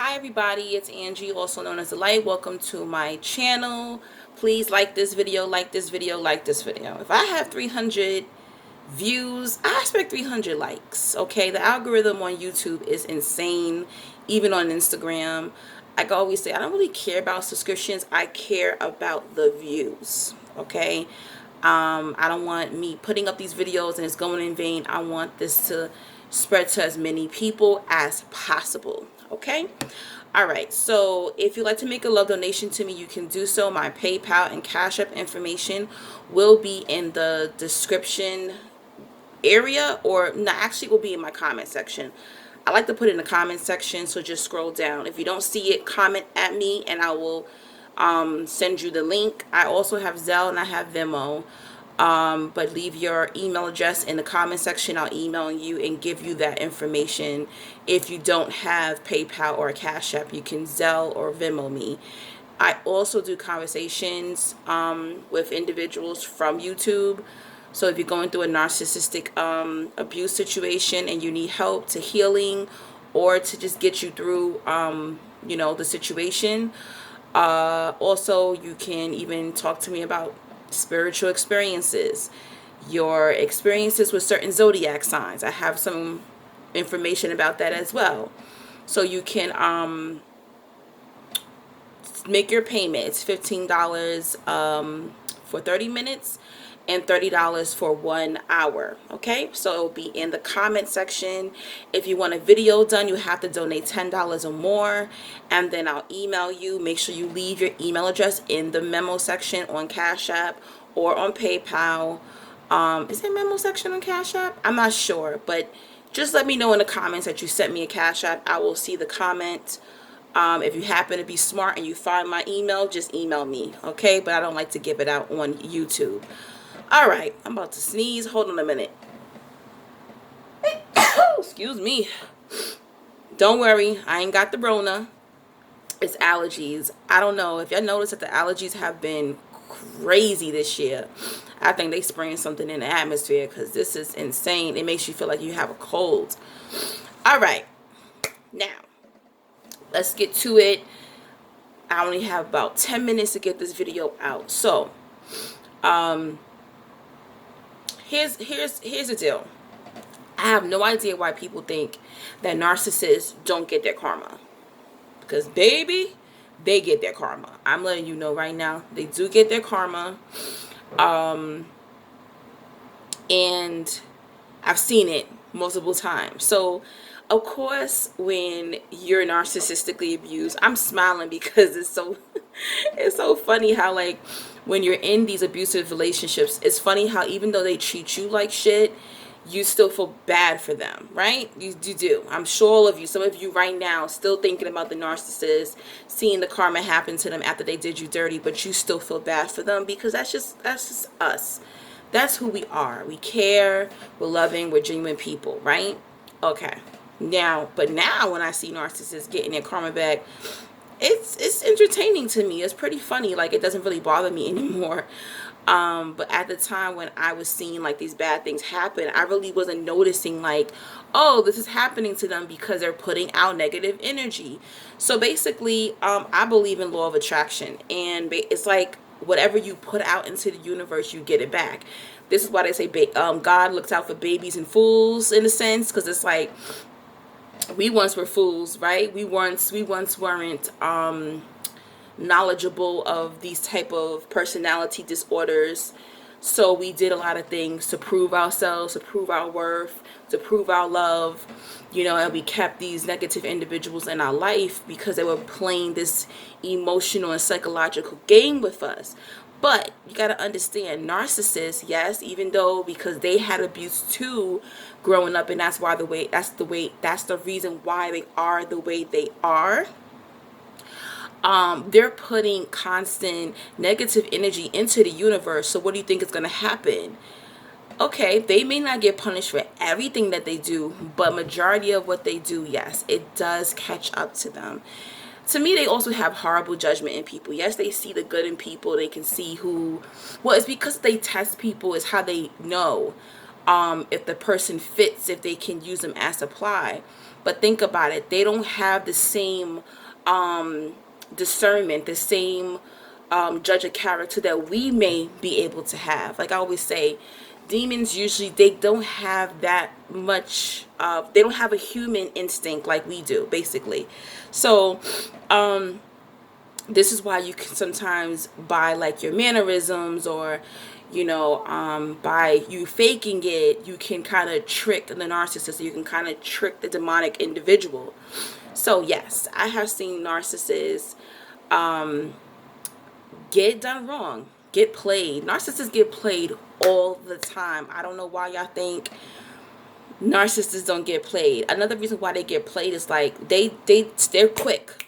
Hi everybody, it's Angie, also known as The Light. Welcome to my channel. Please like this video, like this video, like this video. If I have 300 views, I expect 300 likes, okay? The algorithm on YouTube is insane, even on Instagram. I can always say, I don't really care about subscriptions. I care about the views, okay? I don't want me putting up these videos and it's going in vain. I want this to spread to as many people as possible, okay? All right, so if you'd like to make a love donation to me, you can do so. My PayPal and Cash App information will be in the description area, or no, actually it will be in my comment section. I like to put it in the comment section, so just scroll down. If you don't see it, comment at me and I will send you the link. I also have Zelle and I have Venmo. But leave your email address in the comment section. I'll email you and give you that information. If you don't have PayPal or Cash App, you can Zelle or Venmo me. I also do conversations with individuals from YouTube. So if you're going through a narcissistic abuse situation and you need help to healing or to just get you through, the situation, also you can even talk to me about spiritual experiences, your experiences with certain zodiac signs. I have some information about that as well. So you can make your payment. It's $15 for 30 minutes and $30 for 1 hour. Okay, so it'll be in the comment section. If you want a video done, you have to donate $10 or more, and then I'll email you. Make sure you leave your email address in the memo section on Cash App or on PayPal. Is there a memo section on Cash App? I'm not sure, but just let me know in the comments that you sent me a Cash App. I will see the comment. If you happen to be smart and you find my email, just email me, okay? But I don't like to give it out on YouTube. All right, I'm about to sneeze. Hold on a minute. Excuse me. Don't worry, I ain't got the Rona. It's allergies. I don't know if y'all noticed that the allergies have been crazy this year. I think they spraying something in the atmosphere because this is insane. It makes you feel like you have a cold. All right, now let's get to it. I only have about 10 minutes to get this video out. So, here's the deal. I have no idea why people think that narcissists don't get their karma. Because baby, they get their karma. I'm letting you know right now, they do get their karma. And I've seen it multiple times. So of course, when you're narcissistically abused, I'm smiling because it's so it's so funny how, like, when you're in these abusive relationships, it's funny how even though they treat you like shit, you still feel bad for them, right? You do. I'm sure all of you, some of you right now, still thinking about the narcissist, seeing the karma happen to them after they did you dirty, but you still feel bad for them because that's just us. That's who we are. We care, we're loving, we're genuine people, right? Okay. Now when I see narcissists getting their karma back, it's entertaining to me. It's pretty funny. Like, it doesn't really bother me anymore. But at the time when I was seeing like these bad things happen, I really wasn't noticing like, oh, this is happening to them because they're putting out negative energy. So basically, I believe in law of attraction, and it's like whatever you put out into the universe, you get it back. This is why they say God looks out for babies and fools, in a sense, because it's like we once were fools, right? We once weren't knowledgeable of these type of personality disorders, so we did a lot of things to prove ourselves, to prove our worth, to prove our love, and we kept these negative individuals in our life because they were playing this emotional and psychological game with us. But you got to understand, narcissists, yes, even though, because they had abuse too growing up, and that's the reason why they are the way they are. They're putting constant negative energy into the universe. So what do you think is going to happen? Okay, they may not get punished for everything that they do, but majority of what they do, yes, it does catch up to them. To me, they also have horrible judgment in people. Yes, they see the good in people. They can see it's because they test people, is how they know if the person fits, if they can use them as supply. But think about it. They don't have the same discernment, the same judge of character that we may be able to have. Like I always say, demons usually, they don't have that much, they don't have a human instinct like we do, basically. So this is why you can sometimes, by like your mannerisms, or by you faking it, you can kind of trick the narcissist. You can kind of trick the demonic individual. So yes, I have seen narcissists get done wrong, get played. Narcissists get played all the time. I don't know why y'all think narcissists don't get played. Another reason why they get played is like they're quick.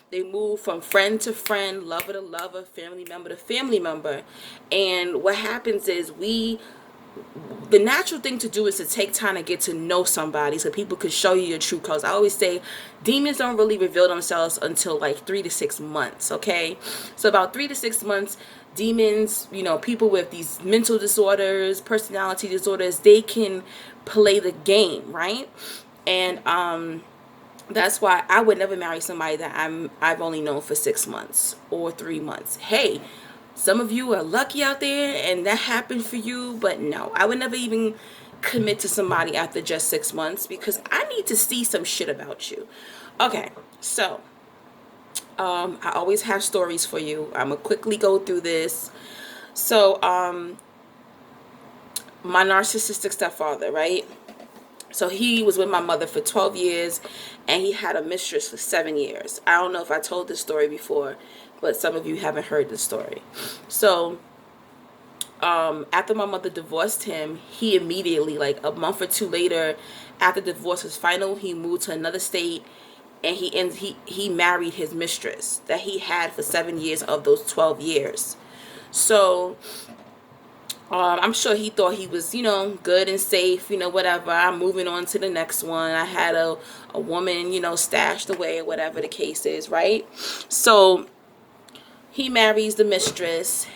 They move from friend to friend, lover to lover, family member to family member. And what happens is the natural thing to do is to take time to get to know somebody so people can show you your true colors. I always say demons don't really reveal themselves until like 3 to 6 months, okay? So about 3 to 6 months, demons, people with these mental disorders, personality disorders, they can play the game, right? And that's why I would never marry somebody that I've only known for 6 months or 3 months. Hey, some of you are lucky out there and that happened for you, but no, I would never even commit to somebody after just 6 months, because I need to see some shit about you. Okay, so I always have stories for you. I'm gonna quickly go through this. So my narcissistic stepfather, right? So he was with my mother for 12 years, and he had a mistress for 7 years. I don't know if I told this story before, but some of you haven't heard the story. So after my mother divorced him, he immediately, like a month or two later, after the divorce was final, he moved to another state, and he married his mistress that he had for 7 years of those 12 years. So I'm sure he thought he was, good and safe, whatever. I'm moving on to the next one. I had a woman, stashed away, or whatever the case is, right? So he marries the mistress,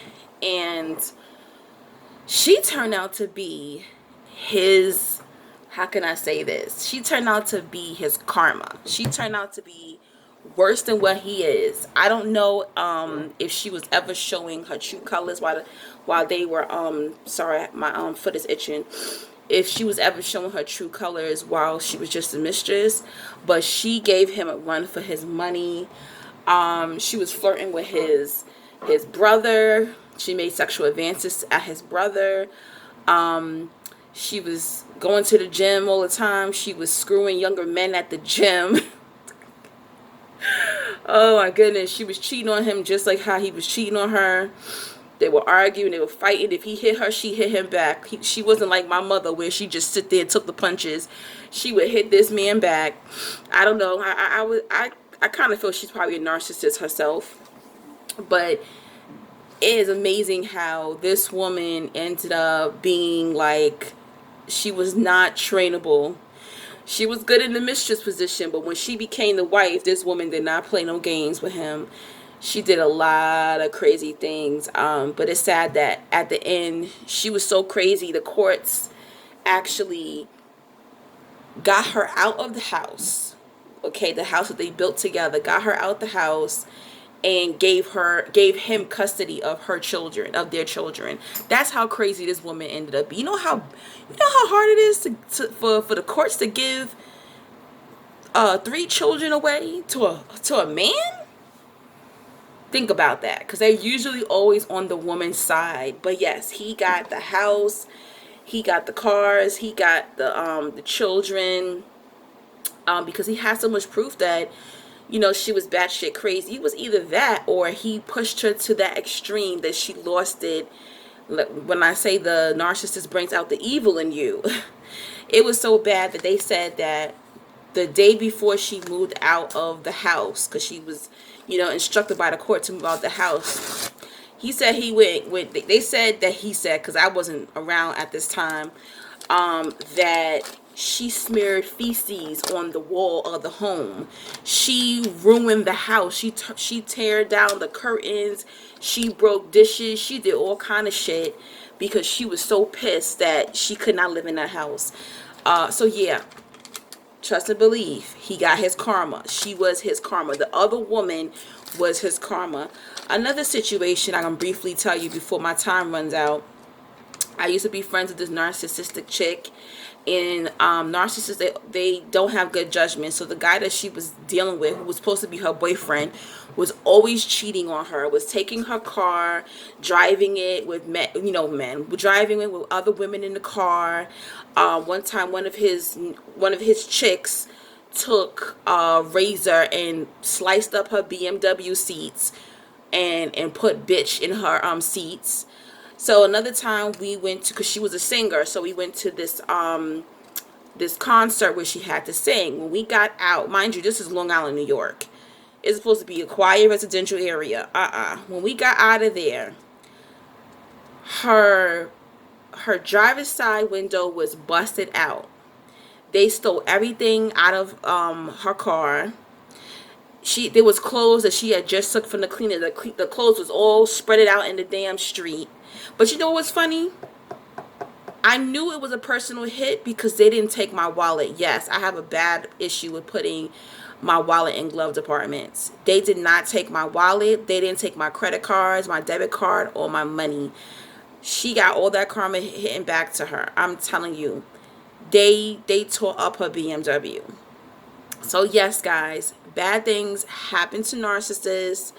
and she turned out to be his, how can I say this? She turned out to be his karma. She turned out to be worse than what he is. I don't know if she was ever showing her true colors while they were sorry, my foot is itching. If she was ever showing her true colors while she was just a mistress, but she gave him a run for his money. She was flirting with his brother. She made sexual advances at his brother. She was going to the gym all the time. She was screwing younger men at the gym. Oh my goodness, she was cheating on him just like how he was cheating on her. They were arguing, they were fighting. If he hit her, she hit him back. She wasn't like my mother where she just sit there and took the punches. She would hit this man back. I don't know. I kind of feel she's probably a narcissist herself. But it is amazing how this woman ended up being like, she was not trainable. She was good in the mistress position, but when she became the wife, this woman did not play no games with him. She did a lot of crazy things. But it's sad that at the end, she was so crazy, the courts actually got her out of the house. Okay, the house that they built together, got her out the house, and gave him custody of their children. That's how crazy this woman ended up. You know how hard it is for the courts to give 3 children away to a man? Think about that, because they're usually always on the woman's side. But yes, he got the house, he got the cars, he got the children, because he had so much proof that she was batshit crazy. It was either that or he pushed her to that extreme that she lost it. When I say the narcissist brings out the evil in you, it was so bad that they said that the day before she moved out of the house, because she was, instructed by the court to move out the house, he said he went, they said that he said, because I wasn't around at this time, that she smeared feces on the wall of the home. She ruined the house. She tear down the curtains. She broke dishes. She did all kind of shit because she was so pissed that she could not live in that house. So yeah, Trust and believe. He got his karma. She was his karma. The other woman was his karma. Another situation I can briefly tell you before my time runs out. I used to be friends with this narcissistic chick, and narcissists, they don't have good judgment. So the guy that she was dealing with, who was supposed to be her boyfriend, was always cheating on her, was taking her car, driving it with men, driving it with other women in the car. One time one of his chicks took a razor and sliced up her BMW seats and put bitch in her seats. So another time we went to, because she was a singer, so we went to this concert where she had to sing. When we got out, mind you, this is Long Island, New York. It's supposed to be a quiet residential area. When we got out of there, her driver's side window was busted out. They stole everything out of her car. There was clothes that she had just took from the cleaner. The clothes was all spread out in the damn street. But you know what's funny? I knew it was a personal hit because they didn't take my wallet. Yes, I have a bad issue with putting my wallet in glove departments. They did not take my wallet. They didn't take my credit cards, my debit card, or my money. She got all that karma hitting back to her. I'm telling you, they tore up her BMW. So yes, guys, bad things happen to narcissists.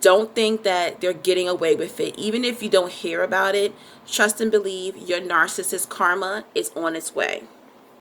Don't think that they're getting away with it. Even if you don't hear about it, trust and believe your narcissist karma is on its way.